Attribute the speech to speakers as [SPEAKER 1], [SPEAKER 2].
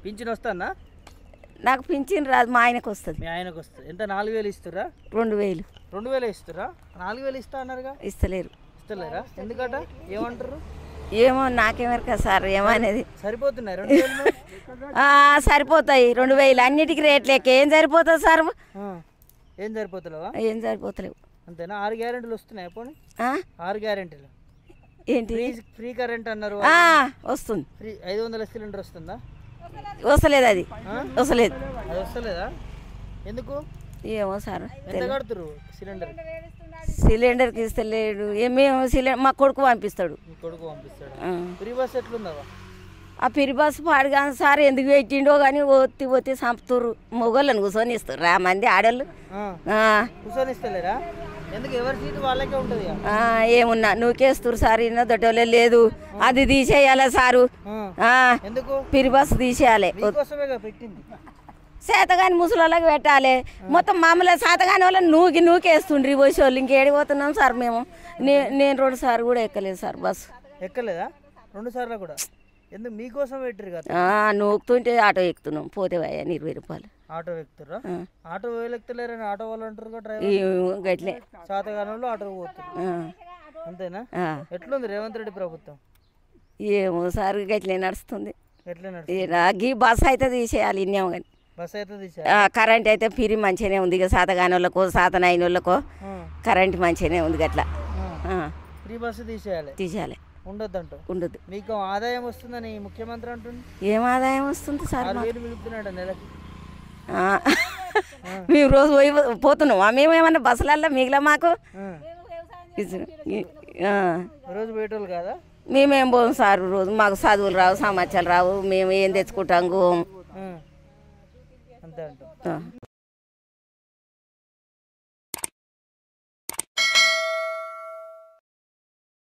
[SPEAKER 1] Pension వస్తుందా?
[SPEAKER 2] నాకు pension రాదు, మా ఆయనకు వస్తుంది.
[SPEAKER 1] మీ ఆయనకు వస్తుంది. ఎంత 4000 ఇస్తురా?
[SPEAKER 2] 2000.
[SPEAKER 1] 2000 ఇస్తురా? 4000 ఇస్తా అన్నారుగా?
[SPEAKER 2] ఇస్తలేరు.
[SPEAKER 1] ఇస్తలేరా? ఎందుకట? ఏమంటారు?
[SPEAKER 2] ఏమో నాకేమరక సార్ ఏమనేది.
[SPEAKER 1] సరిపోతున్నాయి 2000?
[SPEAKER 2] సరిపోతాయి 2000. అన్నిటికీ రేట్లు ఎక్క ఏం సరిపోతుంది సార్?
[SPEAKER 1] ఏం సరిపోతలేవా?
[SPEAKER 2] ఏం సరిపోతలేవు.
[SPEAKER 1] అంతేనా? 6 గ్యారెంటీలు వస్తున్నాయి పోనీ? 6 గ్యారెంటీలు
[SPEAKER 2] ఏంటి?
[SPEAKER 1] ఫ్రీ కరెంట్ అన్నారు,
[SPEAKER 2] వస్తుంది.
[SPEAKER 1] ఫ్రీ 500 సిలిండర్ వస్తుందా?
[SPEAKER 2] వస్తలేదు, అది వస్తలేదు.
[SPEAKER 1] అది వస్తలేదా? ఎందుకు?
[SPEAKER 2] ఏమో సార్.
[SPEAKER 1] ఎంత కడుతురు సిలిండర్?
[SPEAKER 2] సిలిండర్కి ఇస్తలేడు. మేము మా కొడుకు పంపిస్తాడు.
[SPEAKER 1] మీ కొడుకు పంపిస్తాడు. ఫ్రీ బస్ ఎట్లుందవా?
[SPEAKER 2] ఆ పిరి బస్సు పాడు కానీ సార్ ఎందుకు పెట్టిండో కానీ ఒత్తి చంపుతుర్రు. మొగోళ్ళని కూర్చొని ఇస్తారు ఆ మంది ఆడళ్ళు.
[SPEAKER 1] కూర్చొని ఇస్తలేరా? ఎందుకు? ఎవరి సీటు వాళ్ళకే ఉంటుంది.
[SPEAKER 2] ఏమున్నా నూకేస్తురు సార్. ఇన్న దొడ్డోలే లేదు, అది తీసేయాలి సారు.
[SPEAKER 1] ఎందుకు?
[SPEAKER 2] పిరి బస్సు తీసేయాలి.
[SPEAKER 1] పెట్టింది
[SPEAKER 2] శాతగాని ముసలోళ్ళకి పెట్టాలి. మొత్తం మామూలుగా శాతగాని వాళ్ళని నూకేస్తుండ్రి పోసే వాళ్ళు. ఇంకేడిపోతున్నాం సార్ మేము. నేను 2 సార్లు కూడా ఎక్కలేదు సార్ బస్సు.
[SPEAKER 1] ఎక్కలేదా? 2 సార్లు కూడా? ఎందుకు? మీకోసం పెట్టారు కదా.
[SPEAKER 2] నూకుతుంటే ఆటో ఎక్కుతున్నాం. పోతే 20 రూపాయలు.
[SPEAKER 1] ఆటో ఎక్కుతారా? ఆటో ఎక్కుతలేరని ఆటో వాళ్ళు అంటారు కదా.
[SPEAKER 2] గట్లే
[SPEAKER 1] శాతగానంలో ఆటో పోతారు. అంతేనా? ఎట్లుంది రేవంత్ రెడ్డి ప్రభుత్వం?
[SPEAKER 2] ఏమో సార్ గట్లే నడుస్తుంది.
[SPEAKER 1] ఎట్లా నడుస్తుంది?
[SPEAKER 2] ఈ బస్సు అయితే తీసేయాలి. ఇన్నేమో కానీ
[SPEAKER 1] బస్సు అయితే
[SPEAKER 2] కరెంట్ అయితే పిరి మంచిగానే ఉంది. ఇక శాతగాని వాళ్ళకో శాతనైన వాళ్ళకో కరెంట్ మంచిగానే ఉంది. గట్లా
[SPEAKER 1] ఫ్రీ బస్సు తీసేయాలి. ఉండొద్దంటూ
[SPEAKER 2] ఉండదు.
[SPEAKER 1] మీకు ఆదాయం వస్తుందని ముఖ్యమంత్రి అంటుంది.
[SPEAKER 2] ఏం ఆదాయం వస్తుంది సార్?
[SPEAKER 1] 6000 మిగులుతున్నాడు నెలకి.
[SPEAKER 2] మేము రోజు పోతున్నామా? మేమేమన్నా బస్సులల్లో మిగిలిన మాకు
[SPEAKER 1] రోజు పోయేటోళ్ళు కాదా?
[SPEAKER 2] మేమేం పోం సార్. రోజు మాకు చదువులు రావు, సమాచారాలు రావు. మేము ఏం తెచ్చుకుంటాం గోము
[SPEAKER 1] అంతే అంటాం.